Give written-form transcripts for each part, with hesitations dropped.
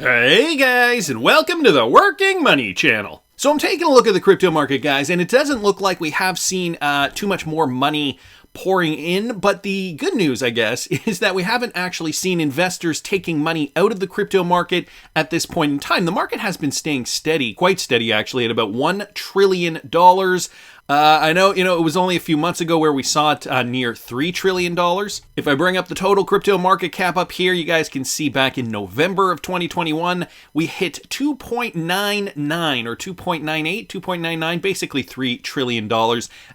Hey guys, and welcome to the Working Money Channel. So I'm taking a look at the crypto market, guys, and it doesn't look like we have seen too much more money pouring in, but the good news, I guess, is that we haven't actually seen investors taking money out of the crypto market at this point in time. The market has been staying steady, quite steady actually, at about $1 trillion. I know, it was only a few months ago where we saw it near $3 trillion. If I bring up the total crypto market cap up here, you guys can see back in November of 2021, we hit 2.99 or 2.98, 2.99, basically $3 trillion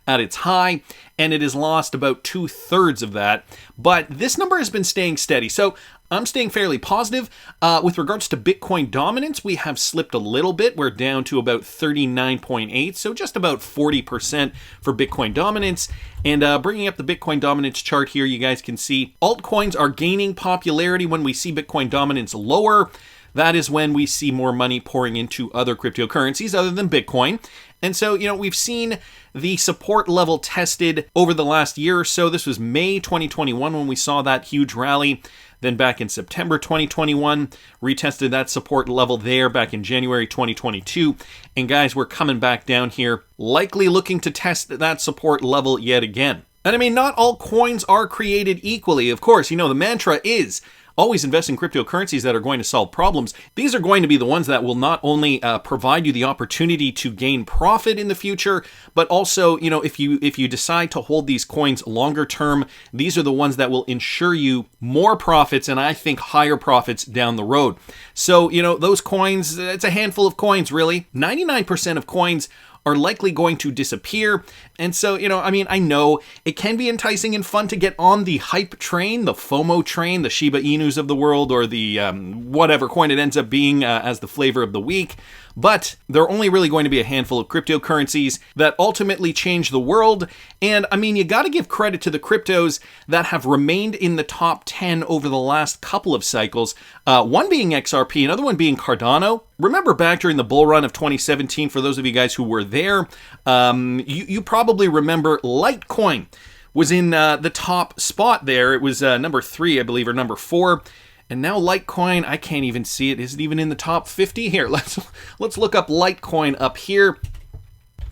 at its high, and it has lost about 2/3 of that. But this number has been staying steady. So I'm staying fairly positive. With regards to Bitcoin dominance, we have slipped a little bit. We're down to about 39.8, so just about 40% for Bitcoin dominance. And bringing up the Bitcoin dominance chart here, you guys can see altcoins are gaining popularity when we see Bitcoin dominance lower. That is when we see more money pouring into other cryptocurrencies other than Bitcoin. And so, we've seen the support level tested over the last year or so. This was May 2021 when we saw that huge rally. Then back in September 2021, retested that support level there back in January 2022. And guys, we're coming back down here, likely looking to test that support level yet again. And I mean, not all coins are created equally. Of course, the mantra is always invest in cryptocurrencies that are going to solve problems. These are going to be the ones that will not only provide you the opportunity to gain profit in the future, but also, if you decide to hold these coins longer term, these are the ones that will ensure you more profits and I think higher profits down the road. So, those coins, it's a handful of coins really. 99% of coins are likely going to disappear. And so, I know it can be enticing and fun to get on the hype train, the FOMO train, the Shiba Inus of the world, or the whatever coin it ends up being as the flavor of the week. But there are only really going to be a handful of cryptocurrencies that ultimately change the world. And you got to give credit to the cryptos that have remained in the top 10 over the last couple of cycles. One being XRP, another one being Cardano. Remember back during the bull run of 2017, for those of you guys who were there, you probably remember Litecoin was in the top spot there. It was number 3, I believe, or number 4. And now Litecoin, I can't even see it. Is it even in the top 50? Here, let's look up Litecoin up here.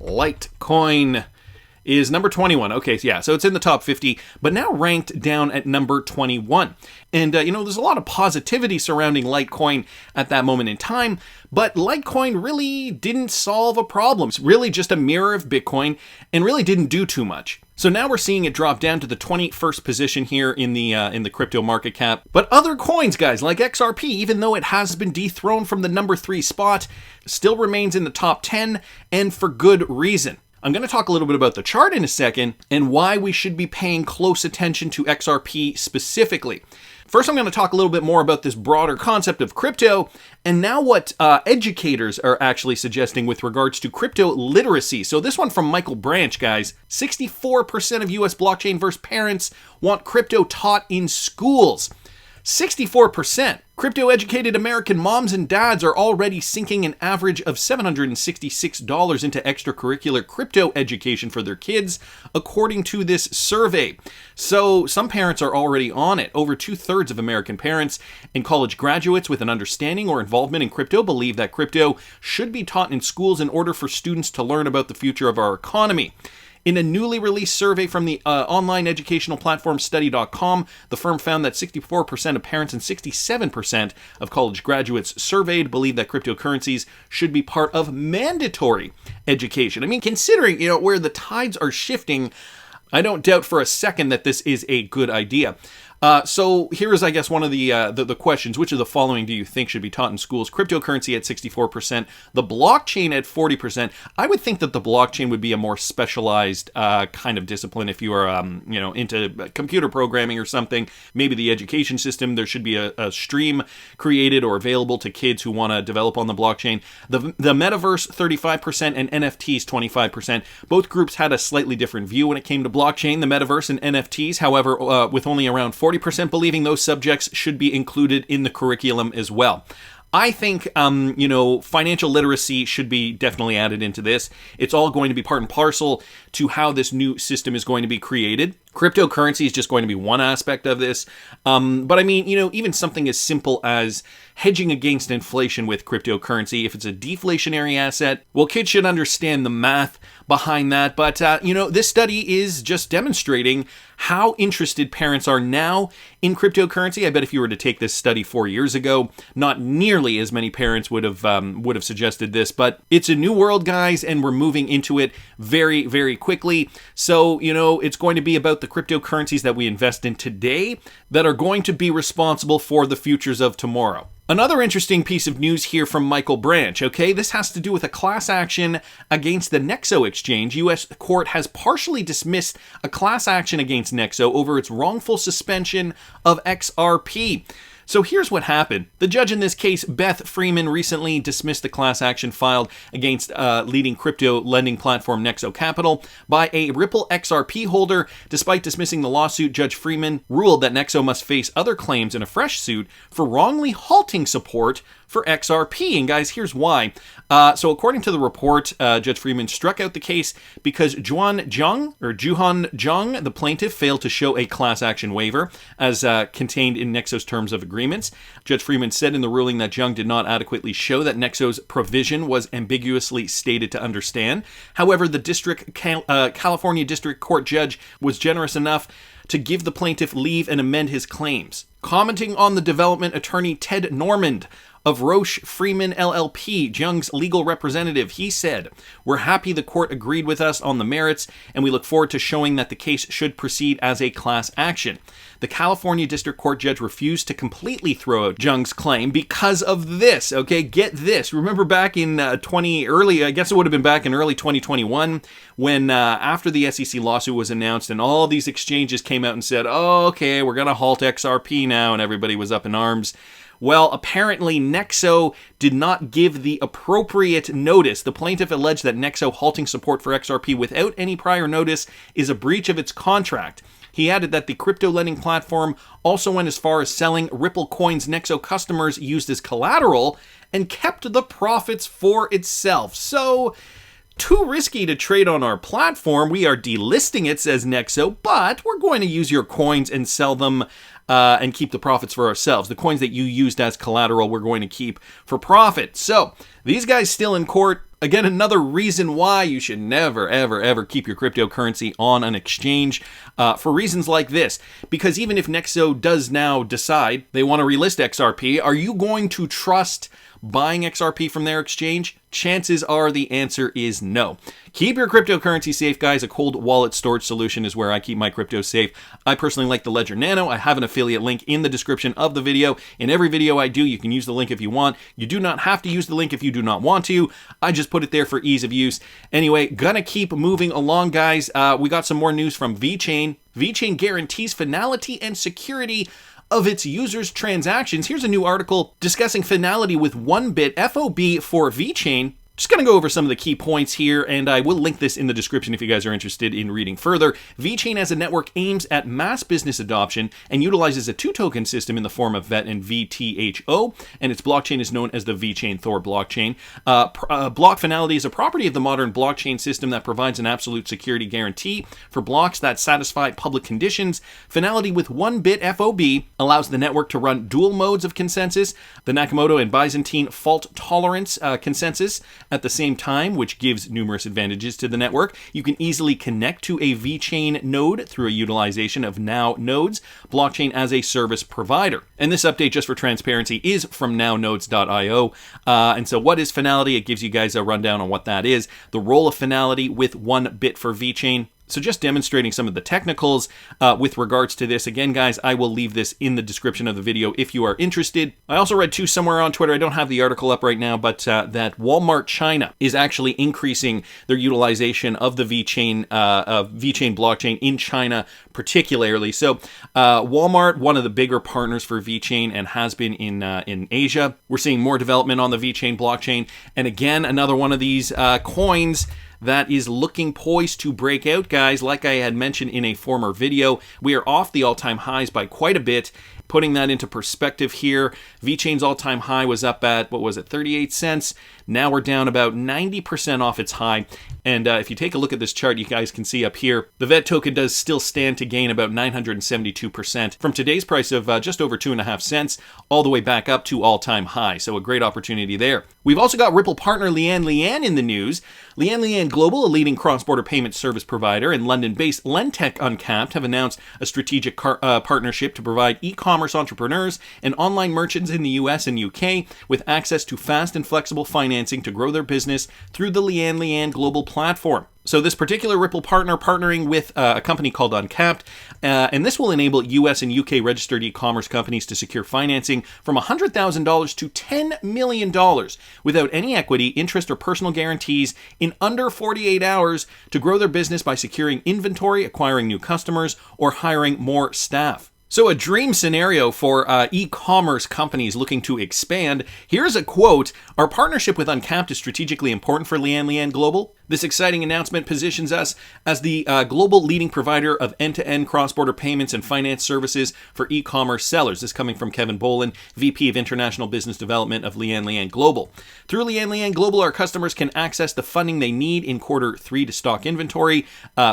Litecoin is number 21. Okay, yeah, so it's in the top 50, but now ranked down at number 21. And, there's a lot of positivity surrounding Litecoin at that moment in time, but Litecoin really didn't solve a problem. It's really just a mirror of Bitcoin and really didn't do too much. So now we're seeing it drop down to the 21st position here in the crypto market cap. But other coins, guys, like XRP, even though it has been dethroned from the number 3 spot, still remains in the top 10, and for good reason. I'm going to talk a little bit about the chart in a second and why we should be paying close attention to XRP specifically. First, I'm going to talk a little bit more about this broader concept of crypto and now what educators are actually suggesting with regards to crypto literacy. So this one from Michael Branch, guys. 64% of US blockchain-versed parents want crypto taught in schools. 64%. Crypto-educated American moms and dads are already sinking an average of $766 into extracurricular crypto education for their kids, according to this survey. So some parents are already on it. Over 2/3 of American parents and college graduates with an understanding or involvement in crypto believe that crypto should be taught in schools in order for students to learn about the future of our economy. In a newly released survey from the online educational platform study.com, the firm found that 64% of parents and 67% of college graduates surveyed believe that cryptocurrencies should be part of mandatory education. Considering, where the tides are shifting, I don't doubt for a second that this is a good idea. So here is, I guess, one of the questions. Which of the following do you think should be taught in schools? Cryptocurrency at 64%, the blockchain at 40%. I would think that the blockchain would be a more specialized kind of discipline if you are, into computer programming or something. Maybe the education system, there should be a stream created or available to kids who want to develop on the blockchain. The metaverse, 35%, and NFTs, 25%. Both groups had a slightly different view when it came to blockchain, the metaverse, and NFTs. However, with only around 40% believing those subjects should be included in the curriculum as well. I think, financial literacy should be definitely added into this. It's all going to be part and parcel to how this new system is going to be created. Cryptocurrency is just going to be one aspect of this. But I mean, even something as simple as hedging against inflation with cryptocurrency, if it's a deflationary asset, well, kids should understand the math behind that. But, this study is just demonstrating how interested parents are now in cryptocurrency. I bet if you were to take this study 4 years ago, not nearly as many parents would have suggested this. But it's a new world, guys, and we're moving into it very, very quickly. So, it's going to be about the cryptocurrencies that we invest in today that are going to be responsible for the futures of tomorrow. Another interesting piece of news here from Michael Branch, okay? This has to do with a class action against the Nexo exchange. U.S. court has partially dismissed a class action against Nexo over its wrongful suspension of XRP. So here's what happened. The judge in this case, Beth Freeman, recently dismissed the class action filed against leading crypto lending platform Nexo Capital by a Ripple XRP holder. Despite dismissing the lawsuit, Judge Freeman ruled that Nexo must face other claims in a fresh suit for wrongly halting support for XRP. And guys, here's why. So according to the report, Judge Freeman struck out the case because Juhan Zhang, the plaintiff, failed to show a class action waiver as contained in Nexo's terms of agreements. Judge Freeman said in the ruling that Zhang did not adequately show that Nexo's provision was ambiguously stated to understand. However, the California District Court judge was generous enough to give the plaintiff leave and amend his claims. Commenting on the development, attorney Ted Normand of Roche Freeman LLP, Zhang's legal representative, he said, "We're happy the court agreed with us on the merits, and we look forward to showing that the case should proceed as a class action." The California District Court judge refused to completely throw out Zhang's claim because of this, okay? Get this. Remember back in I guess it would have been back in early 2021 when after the SEC lawsuit was announced and all these exchanges came out and said, "Oh, okay, we're going to halt XRP now," and everybody was up in arms. Well, apparently Nexo did not give the appropriate notice. The plaintiff alleged that Nexo halting support for XRP without any prior notice is a breach of its contract. He added that the crypto lending platform also went as far as selling Ripple coins Nexo customers used as collateral and kept the profits for itself. So, too risky to trade on our platform. We are delisting it, says Nexo, but we're going to use your coins and sell them and keep the profits for ourselves. The coins that you used as collateral, we're going to keep for profit. So these guys still in court. Again, another reason why you should never, ever, ever keep your cryptocurrency on an exchange for reasons like this. Because even if Nexo does now decide they want to relist XRP, are you going to trust buying XRP from their exchange? Chances are the answer is no. Keep your cryptocurrency safe, guys. A cold wallet storage solution is where I keep my crypto safe. I personally like the Ledger Nano. I have an affiliate link in the description of the video. In every video I do, you can use the link if you want. You do not have to use the link if you do not want to. I just put it there for ease of use. Anyway, gonna keep moving along, guys. We got some more news from Vechain. Vechain guarantees finality and security of its users' transactions. Here's a new article discussing finality with 1-bit FOB for Vechain. Just going to go over some of the key points here, and I will link this in the description if you guys are interested in reading further. Vechain as a network aims at mass business adoption and utilizes a two-token system in the form of VET and VTHO, and its blockchain is known as the Vechain Thor blockchain. Block finality is a property of the modern blockchain system that provides an absolute security guarantee for blocks that satisfy public conditions. Finality with 1-bit FOB allows the network to run dual modes of consensus, the Nakamoto and Byzantine fault tolerance consensus, at the same time, which gives numerous advantages to the network. You can easily connect to a Vechain node through a utilization of Now Nodes, blockchain as a service provider. And this update, just for transparency, is from nownodes.io. And so what is finality? It gives you guys a rundown on what that is. The role of finality with 1-bit for Vechain. So just demonstrating some of the technicals with regards to this. Again, guys, I will leave this in the description of the video if you are interested. I also read too somewhere on Twitter, I don't have the article up right now, but that Walmart China is actually increasing their utilization of the Vechain blockchain in China particularly. So Walmart, one of the bigger partners for Vechain and has been in Asia. We're seeing more development on the Vechain blockchain. And again, another one of these coins that is looking poised to break out, guys. Like I had mentioned in a former video, we are off the all-time highs by quite a bit. Putting that into perspective here, Vechain's all-time high was up at, 38 cents? Now we're down about 90% off its high. And if you take a look at this chart, you guys can see up here, the VET token does still stand to gain about 972% from today's price of just over 2.5 cents all the way back up to all-time high. So a great opportunity there. We've also got Ripple partner LianLian in the news. LianLian Global, a leading cross-border payment service provider, and London-based Lentech Uncapped have announced a strategic partnership to provide e-commerce entrepreneurs and online merchants in the US and UK with access to fast and flexible financing to grow their business through the LianLian Global platform. So this particular Ripple partner partnering with a company called Uncapped, and this will enable US and UK registered e-commerce companies to secure financing from $100,000 to $10 million without any equity, interest, or personal guarantees in under 48 hours to grow their business by securing inventory, acquiring new customers, or hiring more staff. So a dream scenario for e-commerce companies looking to expand. Here's a quote: "Our partnership with Uncapped is strategically important for LianLian Global. This exciting announcement positions us as the global leading provider of end-to-end cross-border payments and finance services for e-commerce sellers." This coming from Kevin Boland, VP of International Business Development of LianLian Global. "Through LianLian Global, our customers can access the funding they need in Q3 to stock inventory,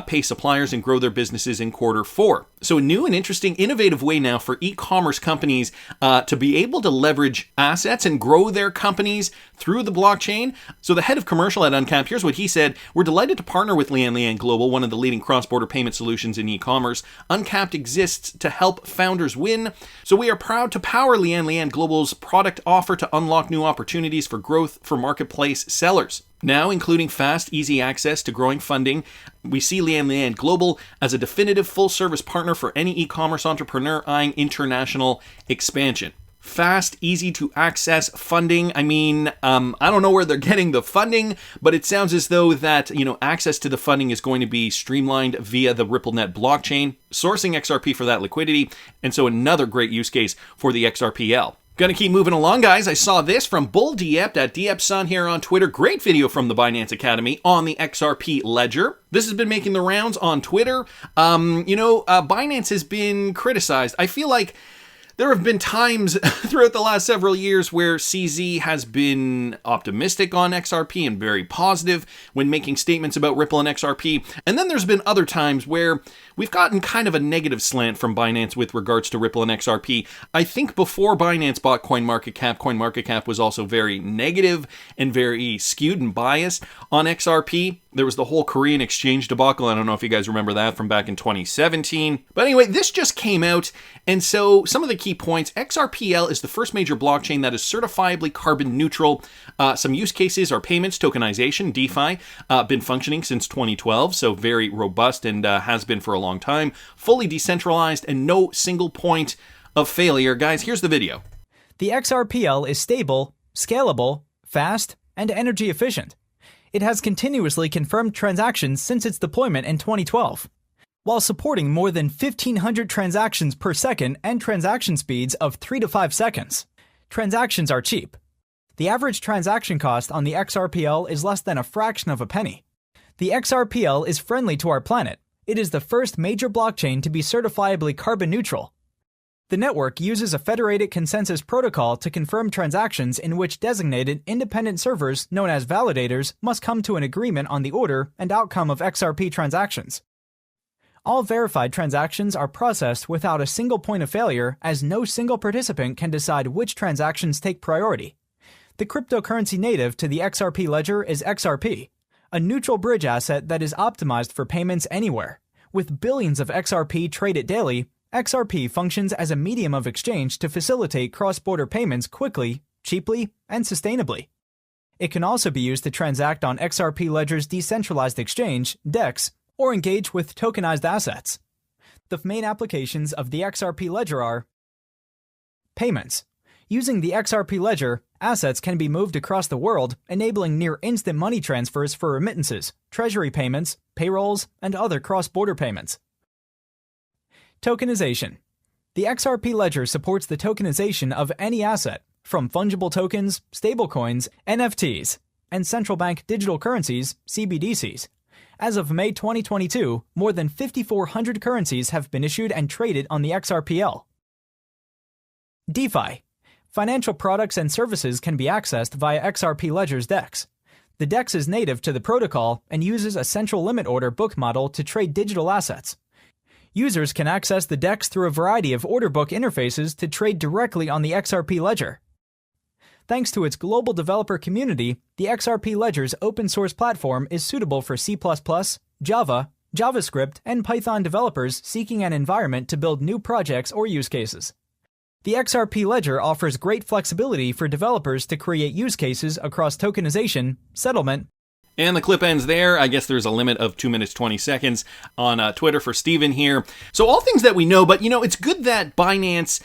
pay suppliers, and grow their businesses in Q4. So a new and interesting, innovative way now for e-commerce companies to be able to leverage assets and grow their companies through the blockchain. So the head of commercial at Uncapped, here's what he said: "We're delighted to partner with LianLian Global, one of the leading cross-border payment solutions in e-commerce. Uncapped exists to help founders win. So we are proud to power LianLian Global's product offer to unlock new opportunities for growth for marketplace sellers. Now, including fast, easy access to growing funding, we see LianLian Global as a definitive full-service partner for any e-commerce entrepreneur eyeing international expansion." Fast, easy to access funding. I mean, I don't know where they're getting the funding, but it sounds as though that, access to the funding is going to be streamlined via the RippleNet blockchain, sourcing XRP for that liquidity, and so another great use case for the XRPL. Gonna keep moving along, guys. I saw this from Bull Diept at DiepSun here on Twitter. Great video from the Binance Academy on the XRP ledger. This has been making the rounds on Twitter. Binance has been criticized. I feel like there have been times throughout the last several years where CZ has been optimistic on XRP and very positive when making statements about Ripple and XRP. And then there's been other times where we've gotten kind of a negative slant from Binance with regards to Ripple and XRP. I think before Binance bought CoinMarketCap was also very negative and very skewed and biased on XRP. There was the whole Korean exchange debacle. I don't know if you guys remember that from back in 2017. But anyway, this just came out. And so some of the key points: XRPL is the first major blockchain that is certifiably carbon neutral. Some use cases are payments, tokenization, DeFi, been functioning since 2012. So very robust and has been for a long time. Fully decentralized and no single point of failure. Guys, here's the video. The XRPL is stable, scalable, fast, and energy efficient. It has continuously confirmed transactions since its deployment in 2012, while supporting more than 1,500 transactions per second and transaction speeds of 3 to 5 seconds. Transactions are cheap. The average transaction cost on the XRPL is less than a fraction of a penny. The XRPL is friendly to our planet. It is the first major blockchain to be certifiably carbon neutral. The network uses a federated consensus protocol to confirm transactions in which designated independent servers, known as validators, must come to an agreement on the order and outcome of XRP transactions. All verified transactions are processed without a single point of failure, as no single participant can decide which transactions take priority. The cryptocurrency native to the XRP ledger is XRP, a neutral bridge asset that is optimized for payments anywhere. With billions of XRP traded daily, XRP functions as a medium of exchange to facilitate cross-border payments quickly, cheaply, and sustainably. It can also be used to transact on XRP Ledger's decentralized exchange, DEX, or engage with tokenized assets. The main applications of the XRP Ledger are payments. Using the XRP Ledger, assets can be moved across the world, enabling near-instant money transfers for remittances, treasury payments, payrolls, and other cross-border payments. Tokenization. The XRP Ledger supports the tokenization of any asset, from fungible tokens, stablecoins, NFTs, and central bank digital currencies, CBDCs. As of May 2022, more than 5,400 currencies have been issued and traded on the XRPL. DeFi. Financial products and services can be accessed via XRP Ledger's DEX. The DEX is native to the protocol and uses a central limit order book model to trade digital assets. Users can access the DEX through a variety of order book interfaces to trade directly on the XRP ledger. Thanks to its global developer community, the XRP ledger's open source platform is suitable for C++, Java, JavaScript, and Python developers seeking an environment to build new projects or use cases. The XRP ledger offers great flexibility for developers to create use cases across tokenization, settlement, and the clip ends there. I guess there's a limit of 2 minutes, 20 seconds on Twitter for Steven here. So all things that we know, but it's good that Binance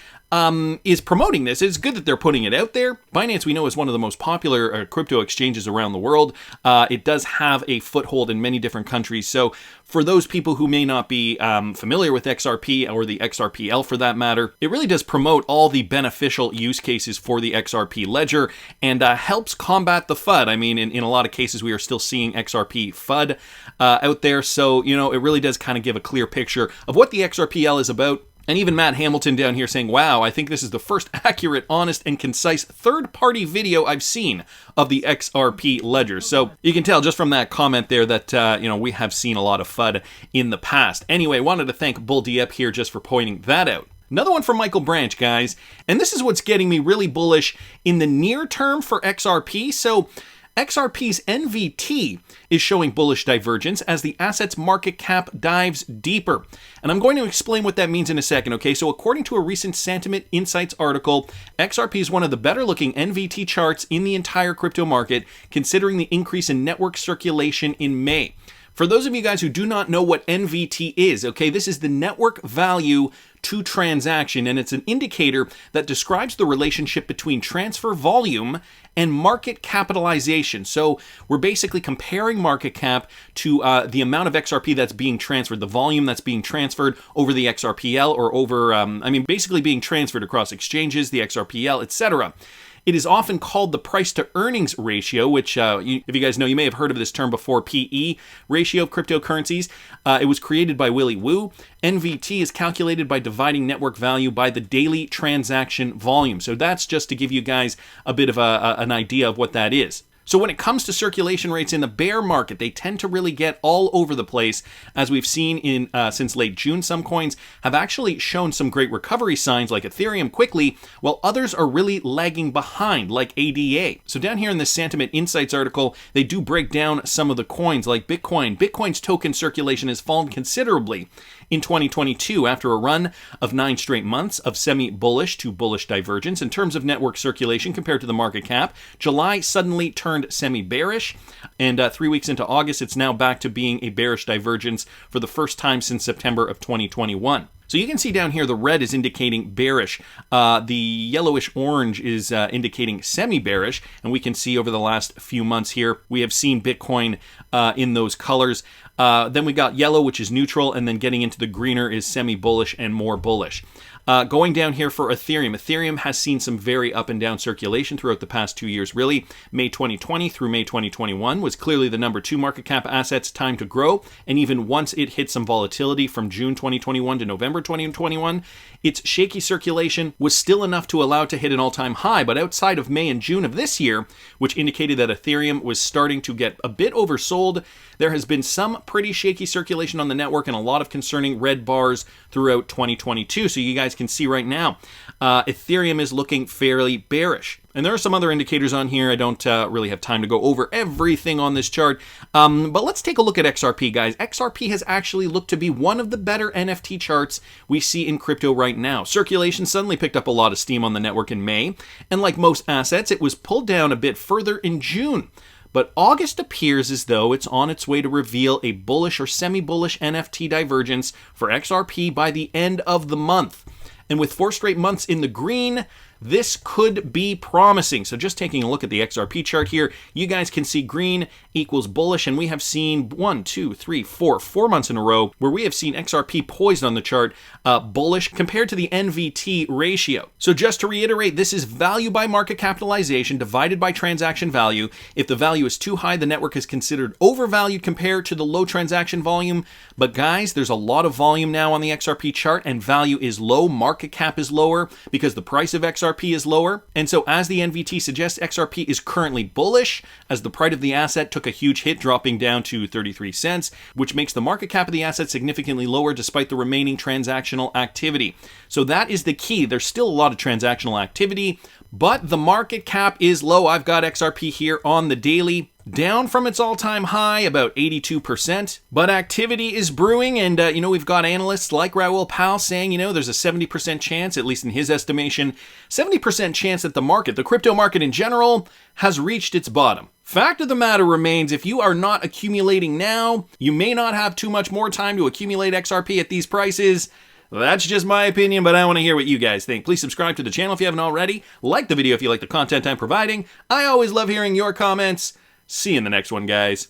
is promoting this. It's good that they're putting it out there. Binance, we know, is one of the most popular crypto exchanges around the world. It does have a foothold in many different countries. So for those people who may not be familiar with XRP or the XRPL for that matter, it really does promote all the beneficial use cases for the XRP ledger and helps combat the FUD. I mean, in a lot of cases, we are still seeing XRP FUD out there. So, it really does kind of give a clear picture of what the XRPL is about. And even Matt Hamilton down here saying, wow, I think this is the first accurate, honest, and concise third-party video I've seen of the XRP ledger. So you can tell just from that comment there that, we have seen a lot of FUD in the past. Anyway, wanted to thank Bull Dieppe here just for pointing that out. Another one from Michael Branch, guys. And this is what's getting me really bullish in the near term for XRP. So XRP's NVT is showing bullish divergence as the asset's market cap dives deeper. And I'm going to explain what that means in a second, okay? So according to a recent Sentiment Insights article, XRP is one of the better looking NVT charts in the entire crypto market, considering the increase in network circulation in May. For those of you guys who do not know what NVT is, okay, this is the network value to transaction, and it's an indicator that describes the relationship between transfer volume and market capitalization. So we're basically comparing market cap to the amount of XRP that's being transferred, the volume that's being transferred over the XRPL or over, basically being transferred across exchanges, the XRPL, etc. It is often called the price to earnings ratio, which, if you guys know, you may have heard of this term before, PE ratio of cryptocurrencies. It was created by Willy Woo. NVT is calculated by dividing network value by the daily transaction volume. So that's just to give you guys a bit of an idea of what that is. So when it comes to circulation rates in the bear market, they tend to really get all over the place. As we've seen since late June, some coins have actually shown some great recovery signs like Ethereum quickly, while others are really lagging behind like ADA. So down here in the Sentiment Insights article, they do break down some of the coins like Bitcoin. Bitcoin's token circulation has fallen considerably in 2022 after a run of 9 straight months of semi-bullish to bullish divergence. In terms of network circulation compared to the market cap, July suddenly turned semi-bearish, and 3 weeks into August, it's now back to being a bearish divergence for the first time since September of 2021. So you can see down here the red is indicating bearish, the yellowish orange is indicating semi-bearish, and we can see over the last few months here we have seen Bitcoin in those colors. Then we got yellow, which is neutral, and then getting into the greener is semi-bullish and more bullish. Going down here for Ethereum. Ethereum has seen some very up and down circulation throughout the past 2 years, really. May 2020 through May 2021 was clearly the number 2 market cap asset's time to grow, and even once it hit some volatility from June 2021 to November 2021, its shaky circulation was still enough to allow it to hit an all-time high, but outside of May and June of this year, which indicated that Ethereum was starting to get a bit oversold, there has been some pretty shaky circulation on the network and a lot of concerning red bars throughout 2022. So you guys can see right now, Ethereum is looking fairly bearish. And there are some other indicators on here. I don't really have time to go over everything on this chart. But let's take a look at XRP, guys. XRP has actually looked to be one of the better NFT charts we see in crypto right now. Circulation suddenly picked up a lot of steam on the network in May. And like most assets, it was pulled down a bit further in June. But August appears as though it's on its way to reveal a bullish or semi-bullish NFT divergence for XRP by the end of the month. And with 4 straight months in the green, this could be promising. So just taking a look at the XRP chart here, you guys can see green equals bullish, and we have seen 4 months in a row where we have seen XRP poised on the chart bullish compared to the NVT ratio. So just to reiterate, this is value by market capitalization divided by transaction value. If the value is too high, the network is considered overvalued compared to the low transaction volume. But guys, there's a lot of volume now on the XRP chart, and value is low, market cap is lower because the price of XRP XRP is lower. And so as the NVT suggests, XRP is currently bullish as the price of the asset took a huge hit, dropping down to 33 cents, which makes the market cap of the asset significantly lower despite the remaining transactional activity. So that is the key. There's still a lot of transactional activity, but the market cap is low. I've got XRP here on the daily, down from its all-time high, about 82%. But activity is brewing, and we've got analysts like Raoul Pal saying, there's a 70% chance, at least in his estimation, 70% chance that the crypto market in general, has reached its bottom. Fact of the matter remains, if you are not accumulating now, you may not have too much more time to accumulate XRP at these prices. That's just my opinion, but I want to hear what you guys think. Please subscribe to the channel if you haven't already. Like the video if you like the content I'm providing. I always love hearing your comments. See you in the next one, guys.